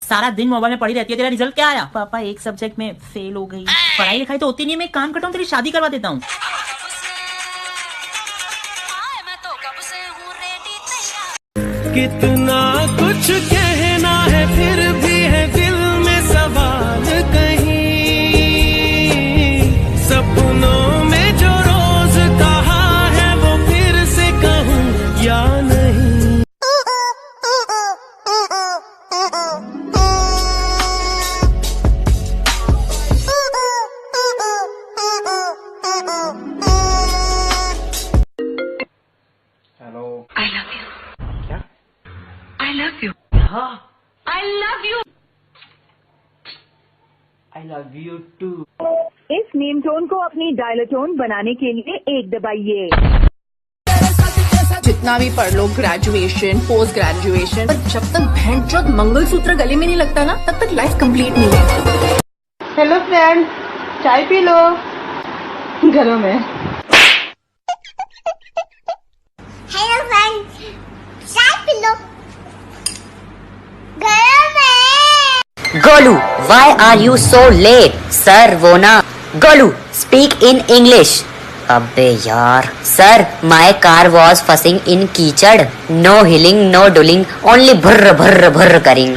सारा दिन मोबाइल में पड़ी रहती है, तेरा रिजल्ट क्या आया? पापा एक सब्जेक्ट में फेल हो गई। पढ़ाई लिखाई तो होती नहीं है, मैं काम करता हूँ, तेरी शादी करवा देता हूँ। कितना कुछ कहना है फिर भी है दिल में सवाल कहीं, सपनों में जो रोज कहा है वो फिर से कहूँ या नहीं। Hello, I love you. क्या? I love you. हाँ, I love you. I love you too. इस नेम टोन को अपनी डायलोटोन बनाने के लिए 1 दबाइए। जितना भी पढ़ लो, ग्रेजुएशन, पोस्ट ग्रेजुएशन, पर जब तक भेंटचोद मंगलसूत्र गले में नहीं लगता ना, तब तक लाइफ कंप्लीट नहीं है। हेलो फ्रेंड, चाय पी लो। घरों में हेलो फ्रेंड, चाय पी लो। घर में। Golu, why are you so late? Sir वो ना, गोलू speak in English. अबे यार, sir my car was fussing in कीचड़, no hilling, no dulling, only भर्र भर्र भर्र करिंग।